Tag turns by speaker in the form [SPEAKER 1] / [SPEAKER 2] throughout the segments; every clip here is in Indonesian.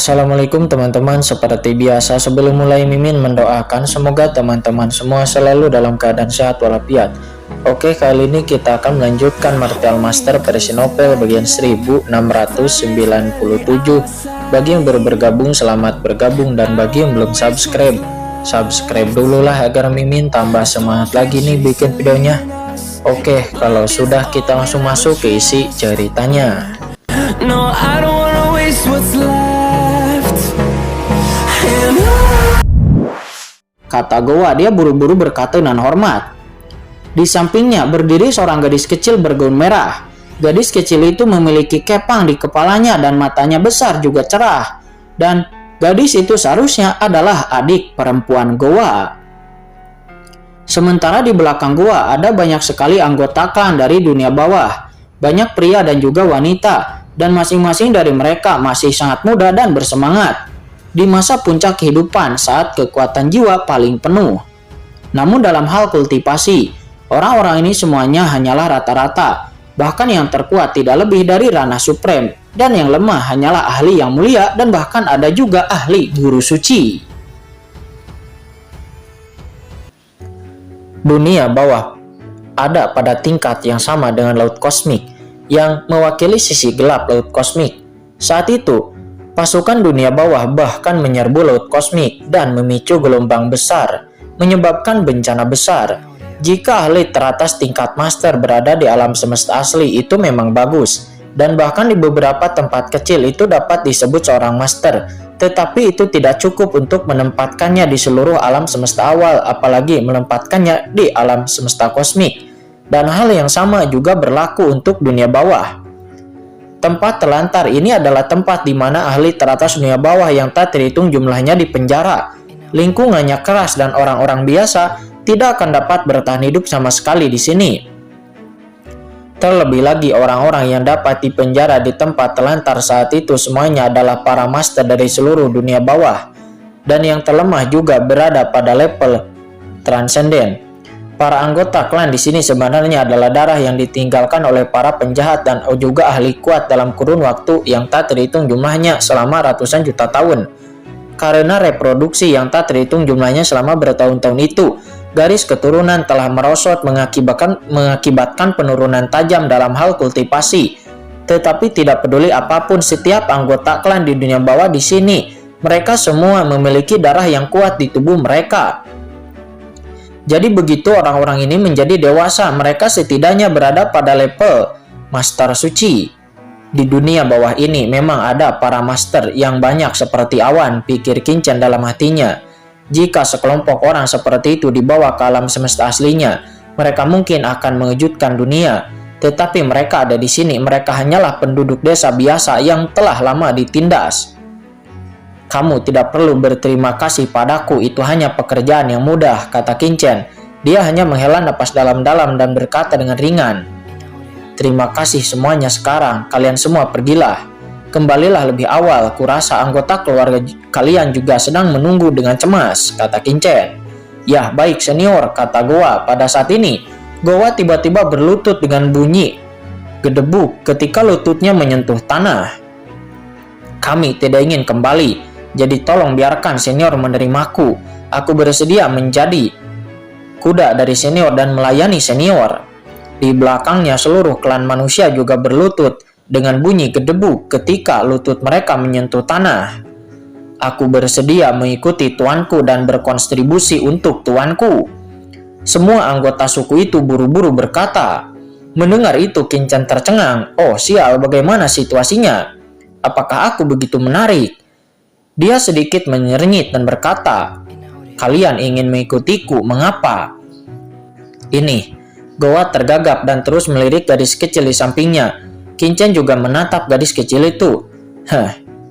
[SPEAKER 1] Assalamualaikum teman-teman, seperti biasa sebelum mulai Mimin mendoakan semoga teman-teman semua selalu dalam keadaan sehat walafiat. Oke, kali ini kita akan melanjutkan Martial Master versi novel bagian 1697. Bagi yang baru bergabung, selamat bergabung, dan bagi yang belum subscribe dulu lah agar Mimin tambah semangat lagi nih bikin videonya. Oke, kalau sudah kita langsung masuk ke isi ceritanya.
[SPEAKER 2] No, I don't wanna waste what's left.
[SPEAKER 1] Kata Gowa, dia buru-buru berkata dengan hormat. Di sampingnya berdiri seorang gadis kecil bergaun merah. Gadis kecil itu memiliki kepang di kepalanya dan matanya besar juga cerah. Dan gadis itu seharusnya adalah adik perempuan Gowa. Sementara di belakang Gowa ada banyak sekali anggota klan dari dunia bawah. Banyak pria dan juga wanita. Dan masing-masing dari mereka masih sangat muda dan bersemangat. Di masa puncak kehidupan saat kekuatan jiwa paling penuh. Namun dalam hal kultivasi, orang-orang ini semuanya hanyalah rata-rata. Bahkan yang terkuat tidak lebih dari Ranah Supreme. Dan yang lemah hanyalah ahli yang mulia dan bahkan ada juga ahli guru suci. Dunia bawah ada pada tingkat yang sama dengan laut kosmik yang mewakili sisi gelap laut kosmik. Saat itu, pasukan dunia bawah bahkan menyerbu laut kosmik dan memicu gelombang besar, menyebabkan bencana besar. Jika ahli teratas tingkat master berada di alam semesta asli itu memang bagus, dan bahkan di beberapa tempat kecil itu dapat disebut seorang master, tetapi itu tidak cukup untuk menempatkannya di seluruh alam semesta awal, apalagi menempatkannya di alam semesta kosmik. Dan hal yang sama juga berlaku untuk dunia bawah. Tempat telantar ini adalah tempat di mana ahli teratas dunia bawah yang tak terhitung jumlahnya dipenjara. Lingkungannya keras dan orang-orang biasa tidak akan dapat bertahan hidup sama sekali di sini. Terlebih lagi orang-orang yang dapat dipenjara di tempat telantar saat itu semuanya adalah para master dari seluruh dunia bawah. Dan yang terlemah juga berada pada level transenden. Para anggota klan di sini sebenarnya adalah darah yang ditinggalkan oleh para penjahat dan juga ahli kuat dalam kurun waktu yang tak terhitung jumlahnya selama ratusan juta tahun. Karena reproduksi yang tak terhitung jumlahnya selama bertahun-tahun itu, garis keturunan telah merosot mengakibatkan penurunan tajam dalam hal kultivasi. Tetapi tidak peduli apapun setiap anggota klan di dunia bawah di sini, mereka semua memiliki darah yang kuat di tubuh mereka. Jadi begitu orang-orang ini menjadi dewasa, mereka setidaknya berada pada level master suci. Di dunia bawah ini memang ada para master yang banyak seperti awan, pikir Kincen dalam hatinya. Jika sekelompok orang seperti itu dibawa ke alam semesta aslinya, mereka mungkin akan mengejutkan dunia. Tetapi mereka ada di sini, mereka hanyalah penduduk desa biasa yang telah lama ditindas. Kamu tidak perlu berterima kasih padaku, itu hanya pekerjaan yang mudah, kata Kincen. Dia hanya menghela napas dalam-dalam dan berkata dengan ringan. Terima kasih semuanya sekarang, kalian semua pergilah. Kembalilah lebih awal, kurasa anggota keluarga kalian juga sedang menunggu dengan cemas, kata Kincen. Ya baik senior, kata Gowa. Pada saat ini, Gowa tiba-tiba berlutut dengan bunyi gedebuk ketika lututnya menyentuh tanah. Kami tidak ingin kembali. Jadi tolong biarkan senior menerimaku. Aku bersedia menjadi kuda dari senior dan melayani senior. Di belakangnya seluruh klan manusia juga berlutut dengan bunyi gedebuk ketika lutut mereka menyentuh tanah. Aku bersedia mengikuti tuanku dan berkontribusi untuk tuanku. Semua anggota suku itu buru-buru berkata. Mendengar itu Kincen tercengang. Oh sial, bagaimana situasinya? Apakah aku begitu menarik? Dia sedikit menyernyit dan berkata, kalian ingin mengikutiku, mengapa? Ini, Gowa tergagap dan terus melirik gadis kecil di sampingnya. Kincen juga menatap gadis kecil itu.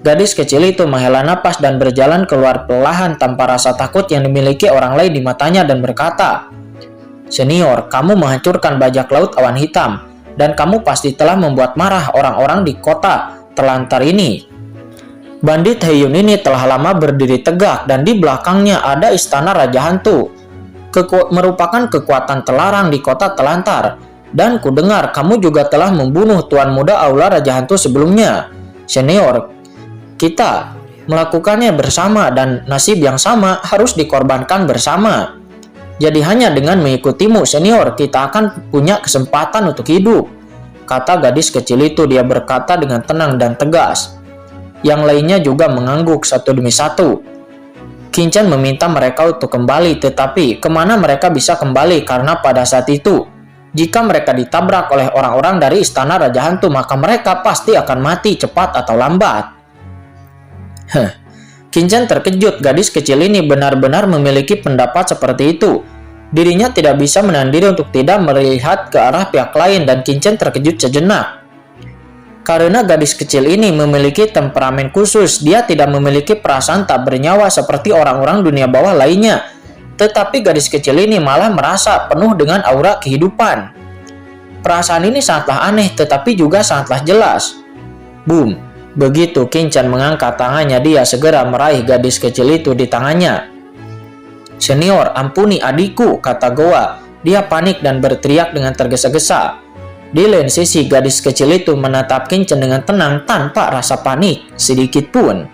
[SPEAKER 1] Gadis kecil itu menghela napas dan berjalan keluar perlahan tanpa rasa takut yang dimiliki orang lain di matanya dan berkata, senior, kamu menghancurkan bajak laut awan hitam, dan kamu pasti telah membuat marah orang-orang di kota telantar ini. Bandit Heiyun ini telah lama berdiri tegak dan di belakangnya ada istana Raja Hantu. Merupakan kekuatan terlarang di kota telantar. Dan kudengar kamu juga telah membunuh Tuan Muda Aula Raja Hantu sebelumnya. Senior, kita melakukannya bersama dan nasib yang sama harus dikorbankan bersama. Jadi hanya dengan mengikutimu senior kita akan punya kesempatan untuk hidup, kata gadis kecil itu. Dia berkata dengan tenang dan tegas. Yang lainnya juga mengangguk satu demi satu. Qin-Chen meminta mereka untuk kembali, tetapi kemana mereka bisa kembali karena pada saat itu jika mereka ditabrak oleh orang-orang dari istana Raja Hantu maka mereka pasti akan mati cepat atau lambat. Qin-Chen terkejut. Gadis kecil ini benar-benar memiliki pendapat seperti itu. Dirinya tidak bisa menahan diri untuk tidak melihat ke arah pihak lain dan Qin-Chen terkejut sejenak. Karena gadis kecil ini memiliki temperamen khusus, dia tidak memiliki perasaan tak bernyawa seperti orang-orang dunia bawah lainnya. Tetapi gadis kecil ini malah merasa penuh dengan aura kehidupan. Perasaan ini sangatlah aneh tetapi juga sangatlah jelas. Boom! Begitu Qin-Chen mengangkat tangannya, dia segera meraih gadis kecil itu di tangannya. Senior, ampuni adikku, kata Goa. Dia panik dan berteriak dengan tergesa-gesa. Di lain sisi, gadis kecil itu menatap Qin-Chen dengan tenang tanpa rasa panik sedikit pun.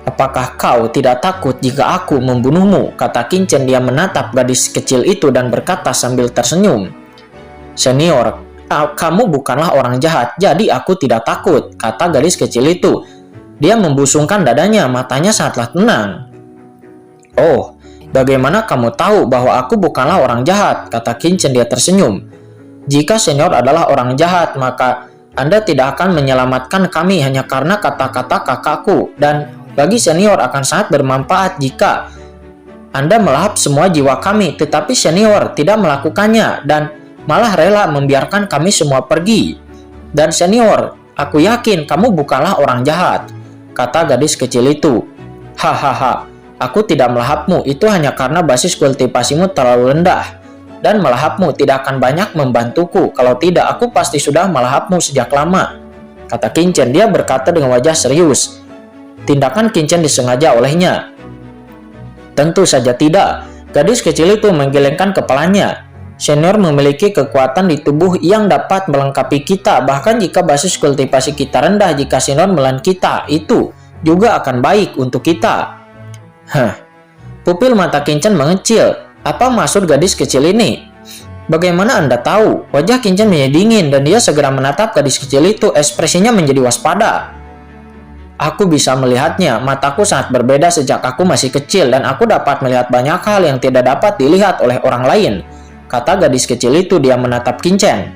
[SPEAKER 1] Apakah kau tidak takut jika aku membunuhmu? Kata Qin-Chen. Dia menatap gadis kecil itu dan berkata sambil tersenyum. Senior, kamu bukanlah orang jahat, jadi aku tidak takut, kata gadis kecil itu. Dia membusungkan dadanya, matanya sangatlah tenang. Oh, bagaimana kamu tahu bahwa aku bukanlah orang jahat? Kata Qin-Chen. Dia tersenyum. Jika senior adalah orang jahat, maka Anda tidak akan menyelamatkan kami hanya karena kata-kata kakakku. Dan bagi senior akan sangat bermanfaat jika Anda melahap semua jiwa kami. Tetapi senior tidak melakukannya dan malah rela membiarkan kami semua pergi. Dan senior, aku yakin kamu bukanlah orang jahat, kata gadis kecil itu. Hahaha, aku tidak melahapmu, itu hanya karena basis kultivasimu terlalu rendah. Dan melahapmu tidak akan banyak membantuku. Kalau tidak, aku pasti sudah melahapmu sejak lama, kata Qin-Chen. Dia berkata dengan wajah serius. Tindakan Qin-Chen disengaja olehnya? Tentu saja tidak. Gadis kecil itu menggelengkan kepalanya. Senior memiliki kekuatan di tubuh yang dapat melengkapi kita. Bahkan jika basis kultivasi kita rendah, jika senior melawan kita, itu juga akan baik untuk kita. Pupil mata Qin-Chen mengecil. Apa maksud gadis kecil ini? Bagaimana Anda tahu? Wajah Qin-Chen menjadi dingin dan dia segera menatap gadis kecil itu. Ekspresinya menjadi waspada. Aku bisa melihatnya. Mataku sangat berbeda sejak aku masih kecil dan aku dapat melihat banyak hal yang tidak dapat dilihat oleh orang lain, kata gadis kecil itu. Dia menatap Qin-Chen.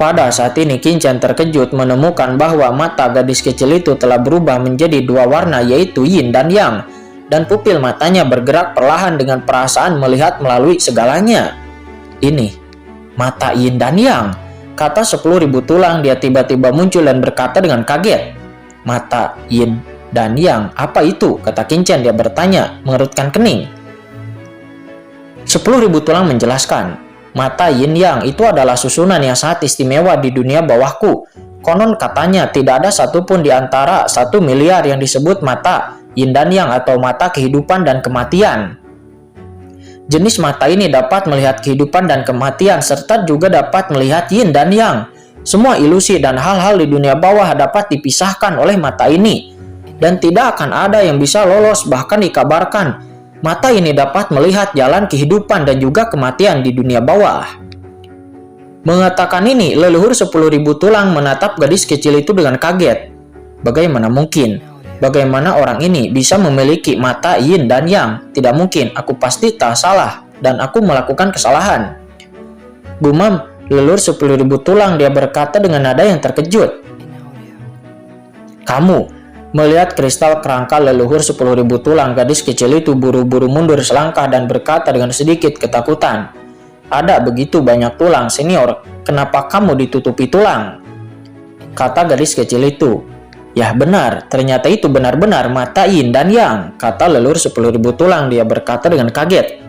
[SPEAKER 1] Pada saat ini Qin-Chen terkejut menemukan bahwa mata gadis kecil itu telah berubah menjadi dua warna, yaitu yin dan yang, dan pupil matanya bergerak perlahan dengan perasaan melihat melalui segalanya. Ini mata yin dan yang, kata 10.000 tulang. Dia tiba-tiba muncul dan berkata dengan kaget. Mata yin dan yang, apa itu? Kata Qin-Chen. Dia bertanya mengerutkan kening. 10.000 tulang menjelaskan. Mata yin yang itu adalah susunan yang sangat istimewa di dunia bawahku. Konon katanya tidak ada satupun di antara 1 miliar yang disebut mata yin dan yang atau mata kehidupan dan kematian. Jenis mata ini dapat melihat kehidupan dan kematian serta juga dapat melihat yin dan yang. Semua ilusi dan hal-hal di dunia bawah dapat dipisahkan oleh mata ini. Dan tidak akan ada yang bisa lolos, bahkan dikabarkan mata ini dapat melihat jalan kehidupan dan juga kematian di dunia bawah. Mengatakan ini, leluhur 10.000 tulang menatap gadis kecil itu dengan kaget. Bagaimana mungkin? Bagaimana orang ini bisa memiliki mata yin dan yang? Tidak mungkin, aku pasti tak salah dan aku melakukan kesalahan. Gumam leluhur 10.000 tulang. Dia berkata dengan nada yang terkejut. Kamu melihat kristal kerangka leluhur 10.000 tulang. Gadis kecil itu buru-buru mundur selangkah dan berkata dengan sedikit ketakutan. Ada begitu banyak tulang, senior. Kenapa kamu ditutupi tulang? Kata gadis kecil itu. Ya benar, ternyata itu benar-benar mata yin dan yang, kata leluhur 10.000 tulang. Dia berkata dengan kaget.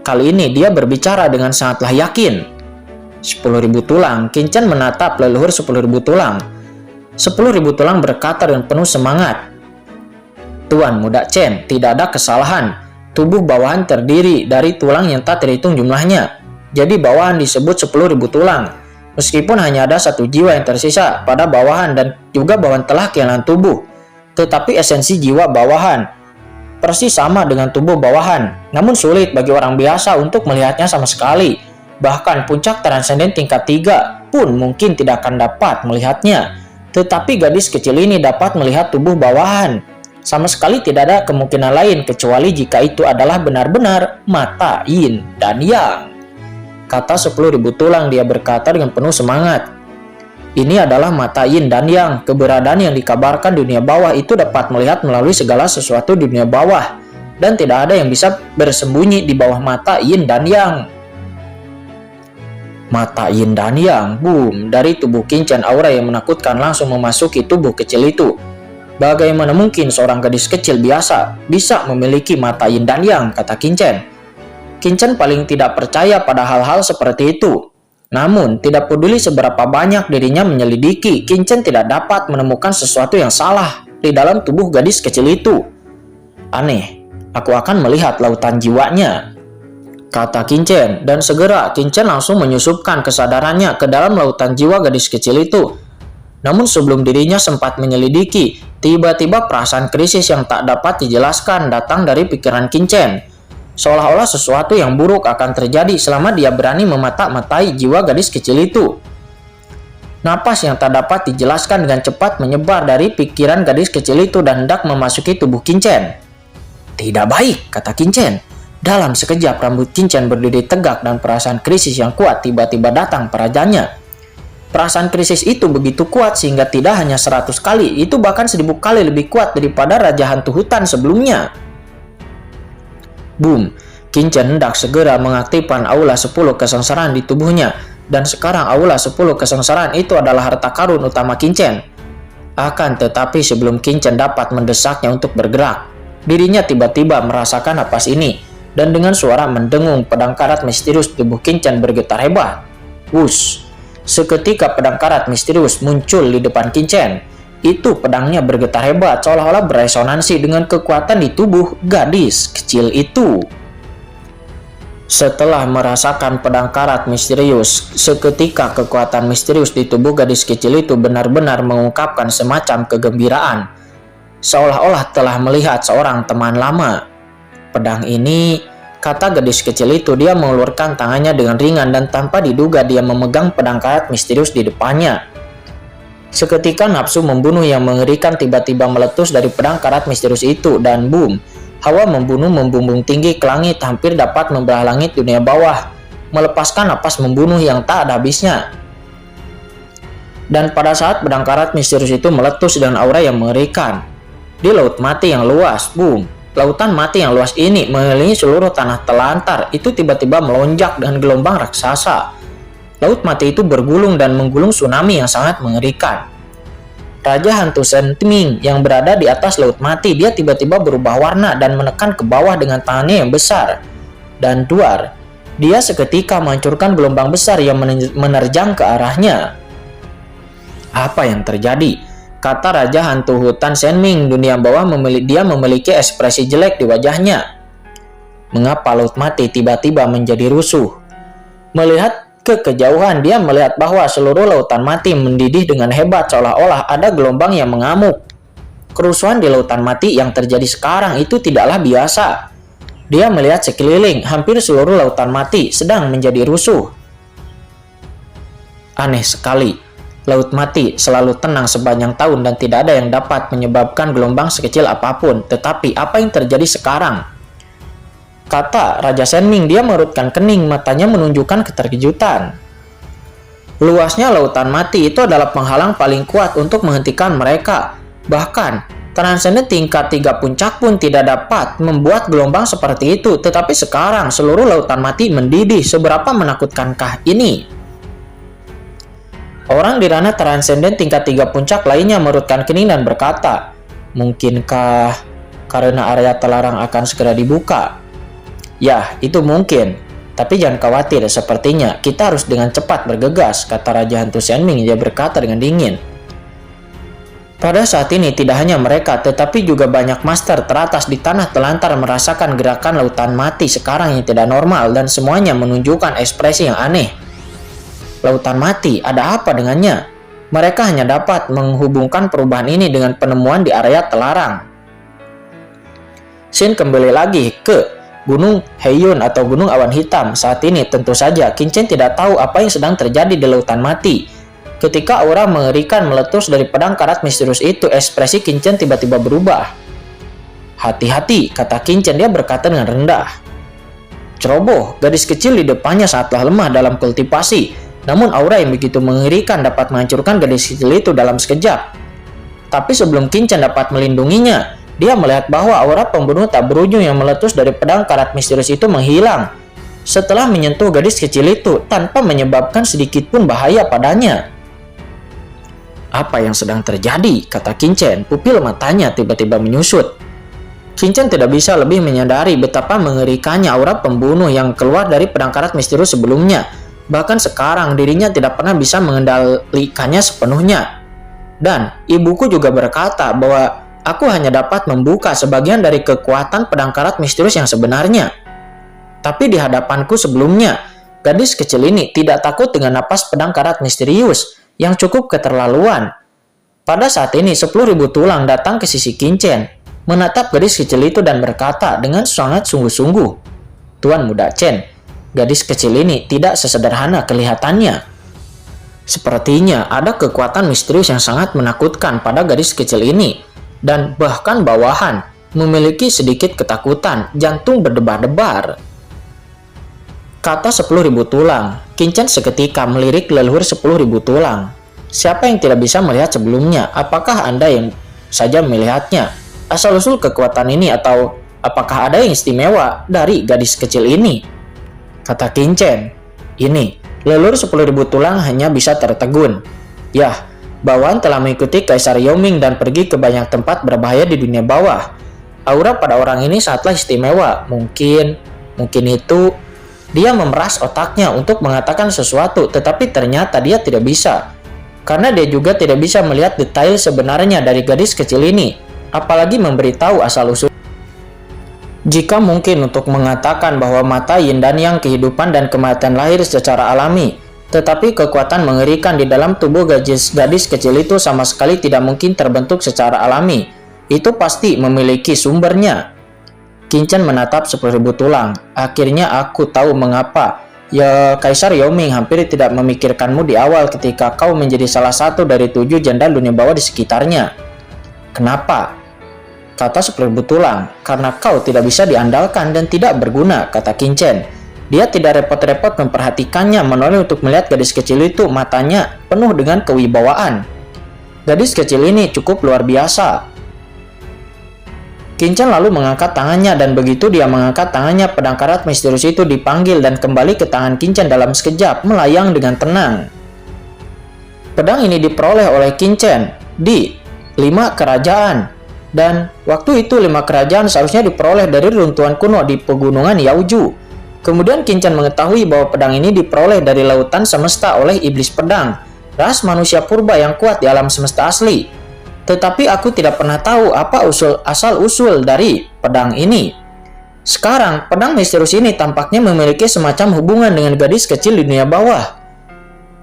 [SPEAKER 1] Kali ini dia berbicara dengan sangatlah yakin. 10.000 tulang. Qin-Chen menatap leluhur 10.000 tulang. 10.000 tulang berkata dengan penuh semangat. Tuan Muda Chen, tidak ada kesalahan. Tubuh bawahan terdiri dari tulang yang tak terhitung jumlahnya. Jadi bawahan disebut 10.000 tulang. Meskipun hanya ada 1 jiwa yang tersisa pada bawahan dan juga bawahan telah kehilangan tubuh. tetapi esensi jiwa bawahan. Persis sama dengan tubuh bawahan, namun sulit bagi orang biasa untuk melihatnya sama sekali. Bahkan puncak transenden tingkat 3 pun mungkin tidak akan dapat melihatnya. Tetapi gadis kecil ini dapat melihat tubuh bawahan. Sama sekali tidak ada kemungkinan lain kecuali jika itu adalah benar-benar mata yin dan yang. Kata 10.000 tulang, dia berkata dengan penuh semangat. Ini adalah mata yin dan yang. Keberadaan yang dikabarkan dunia bawah itu dapat melihat melalui segala sesuatu dunia bawah. Dan tidak ada yang bisa bersembunyi di bawah mata yin dan yang. Mata yin dan yang, boom, dari tubuh Qin aura yang menakutkan langsung memasuki tubuh kecil itu. Bagaimana mungkin seorang gadis kecil biasa bisa memiliki mata yin dan yang, kata Qin paling tidak percaya pada hal-hal seperti itu. Namun, tidak peduli seberapa banyak dirinya menyelidiki, Qin tidak dapat menemukan sesuatu yang salah di dalam tubuh gadis kecil itu. Aneh, aku akan melihat lautan jiwanya, kata Qin, dan segera Qin langsung menyusupkan kesadarannya ke dalam lautan jiwa gadis kecil itu. Namun sebelum dirinya sempat menyelidiki, tiba-tiba perasaan krisis yang tak dapat dijelaskan datang dari pikiran Qin. Seolah-olah sesuatu yang buruk akan terjadi selama dia berani memata-matai jiwa gadis kecil itu. Napas yang tak dapat dijelaskan dengan cepat menyebar dari pikiran gadis kecil itu dan hendak memasuki tubuh Qin. Tidak baik, kata Qin. Dalam sekejap rambut Qin berdiri tegak dan perasaan krisis yang kuat tiba-tiba datang padanya. Perasaan krisis itu begitu kuat sehingga tidak hanya 100 kali, itu bahkan 1000 kali lebih kuat daripada Raja Hantu Hutan sebelumnya. Boom, Qin hendak segera mengaktifkan aula 10 kesengsaraan di tubuhnya, dan sekarang aula 10 kesengsaraan itu adalah harta karun utama Qin. Akan tetapi sebelum Qin dapat mendesaknya untuk bergerak, dirinya tiba-tiba merasakan napas ini, dan dengan suara mendengung pedang karat misterius tubuh Qin bergetar hebat. Wush, seketika pedang karat misterius muncul di depan Qin. Itu pedangnya bergetar hebat seolah-olah beresonansi dengan kekuatan di tubuh gadis kecil itu. Setelah merasakan pedang karat misterius, seketika kekuatan misterius di tubuh gadis kecil itu benar-benar mengungkapkan semacam kegembiraan. Seolah-olah telah melihat seorang teman lama. Pedang ini, kata gadis kecil itu, dia mengeluarkan tangannya dengan ringan dan tanpa diduga dia memegang pedang karat misterius di depannya. Seketika nafsu membunuh yang mengerikan tiba-tiba meletus dari pedang karat misterius itu dan boom, hawa membunuh membumbung tinggi ke langit hampir dapat membelah langit dunia bawah, melepaskan napas membunuh yang tak ada habisnya. Dan pada saat pedang karat misterius itu meletus dengan aura yang mengerikan, di laut mati yang luas, boom, lautan mati yang luas ini mengelilingi seluruh tanah telantar itu tiba-tiba melonjak dengan gelombang raksasa. Laut mati itu bergulung dan menggulung tsunami yang sangat mengerikan. Raja Hantu Senming yang berada di atas laut mati, dia tiba-tiba berubah warna dan menekan ke bawah dengan tangannya yang besar. Dan duar, dia seketika menghancurkan gelombang besar yang menerjang ke arahnya. Apa yang terjadi? Kata Raja Hantu Hutan Senming, dunia bawah memiliki ekspresi jelek di wajahnya. Mengapa laut mati tiba-tiba menjadi rusuh? Melihat ke kejauhan, dia melihat bahwa seluruh lautan mati mendidih dengan hebat seolah-olah ada gelombang yang mengamuk. Kerusuhan di lautan mati yang terjadi sekarang itu tidaklah biasa. Dia melihat sekeliling, hampir seluruh lautan mati sedang menjadi rusuh. Aneh sekali, laut mati selalu tenang sepanjang tahun dan tidak ada yang dapat menyebabkan gelombang sekecil apapun. Tetapi apa yang terjadi sekarang? Kata Raja Senming, dia mengerutkan kening, matanya menunjukkan keterkejutan. Luasnya lautan mati itu adalah penghalang paling kuat untuk menghentikan mereka. Bahkan, transenden tingkat 3 puncak pun tidak dapat membuat gelombang seperti itu. Tetapi sekarang, seluruh lautan mati mendidih. Seberapa menakutkankah ini? Orang di ranah transenden tingkat 3 puncak lainnya mengerutkan kening dan berkata, mungkinkah karena area terlarang akan segera dibuka? Ya, itu mungkin. Tapi jangan khawatir, sepertinya kita harus dengan cepat bergegas, kata Raja Hantu Senming. Dia berkata dengan dingin. Pada saat ini tidak hanya mereka, tetapi juga banyak master teratas di tanah telantar merasakan gerakan lautan mati sekarang yang tidak normal dan semuanya menunjukkan ekspresi yang aneh. Lautan mati, ada apa dengannya? Mereka hanya dapat menghubungkan perubahan ini dengan penemuan di area terlarang. Shin kembali lagi ke Gunung Haeyeon atau Gunung Awan Hitam. Saat ini tentu saja Qin tidak tahu apa yang sedang terjadi di Lautan Mati. Ketika aura mengerikan meletus dari pedang karat misterius itu, ekspresi Qin tiba-tiba berubah. "Hati-hati," kata Qin, dia berkata dengan rendah. Ceroboh, gadis kecil di depannya sangatlah lemah dalam kultivasi. Namun aura yang begitu mengerikan dapat menghancurkan gadis kecil itu dalam sekejap. Tapi sebelum Qin dapat melindunginya, dia melihat bahwa aura pembunuh tak berujung yang meletus dari pedang karat misterius itu menghilang setelah menyentuh gadis kecil itu tanpa menyebabkan sedikit pun bahaya padanya. "Apa yang sedang terjadi?" kata Qin. Pupil matanya tiba-tiba menyusut. Qin tidak bisa lebih menyadari betapa mengerikannya aura pembunuh yang keluar dari pedang karat misterius sebelumnya. Bahkan sekarang dirinya tidak pernah bisa mengendalikannya sepenuhnya. Dan ibuku juga berkata bahwa aku hanya dapat membuka sebagian dari kekuatan pedang karat misterius yang sebenarnya. Tapi di hadapanku sebelumnya, gadis kecil ini tidak takut dengan napas pedang karat misterius yang cukup keterlaluan. Pada saat ini 10.000 tulang datang ke sisi Qin, menatap gadis kecil itu dan berkata dengan sangat sungguh-sungguh, "Tuan Muda Chen, gadis kecil ini tidak sesederhana kelihatannya. Sepertinya ada kekuatan misterius yang sangat menakutkan pada gadis kecil ini. Dan bahkan bawahan memiliki sedikit ketakutan, jantung berdebar-debar." Kata 10.000 tulang, Qin seketika melirik leluhur 10.000 tulang. Siapa yang tidak bisa melihat sebelumnya? Apakah Anda yang saja melihatnya? Asal-usul kekuatan ini atau apakah ada yang istimewa dari gadis kecil ini? Kata Qin, "Ini, leluhur 10.000 tulang hanya bisa tertegun. Yah, bawahan telah mengikuti Kaisar Yoming dan pergi ke banyak tempat berbahaya di dunia bawah. Aura pada orang ini sangatlah istimewa. Mungkin itu..." Dia memeras otaknya untuk mengatakan sesuatu, tetapi ternyata dia tidak bisa. Karena dia juga tidak bisa melihat detail sebenarnya dari gadis kecil ini, apalagi memberitahu asal-usul. Jika mungkin untuk mengatakan bahwa mata yin dan yang, kehidupan dan kematian lahir secara alami, tetapi kekuatan mengerikan di dalam tubuh gadis kecil itu sama sekali tidak mungkin terbentuk secara alami. Itu pasti memiliki sumbernya. Qin menatap 10.000 tulang. "Akhirnya aku tahu mengapa ya Kaisar Yoming hampir tidak memikirkanmu di awal ketika kau menjadi salah satu dari 7 jenderal dunia bawah di sekitarnya." "Kenapa?" Kata 10.000 tulang. "Karena kau tidak bisa diandalkan dan tidak berguna," kata Qin. Dia tidak repot-repot memperhatikannya, menoleh untuk melihat gadis kecil itu. Matanya penuh dengan kewibawaan. Gadis kecil ini cukup luar biasa. Qin lalu mengangkat tangannya, dan begitu dia mengangkat tangannya, pedang karat misterius itu dipanggil dan kembali ke tangan Qin dalam sekejap, melayang dengan tenang. Pedang ini diperoleh oleh Qin di 5 kerajaan, dan waktu itu 5 kerajaan seharusnya diperoleh dari runtuhan kuno di pegunungan Yaoju. Kemudian Qin mengetahui bahwa pedang ini diperoleh dari lautan semesta oleh iblis pedang, ras manusia purba yang kuat di alam semesta asli. Tetapi aku tidak pernah tahu apa asal-usul dari pedang ini. Sekarang, pedang misterius ini tampaknya memiliki semacam hubungan dengan gadis kecil di dunia bawah.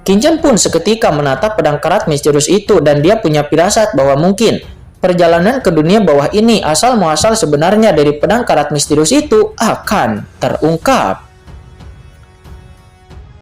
[SPEAKER 1] Qin pun seketika menatap pedang karat misterius itu, dan dia punya firasat bahwa mungkin perjalanan ke dunia bawah ini asal-muasal sebenarnya dari pedang karat misterius itu akan terungkap.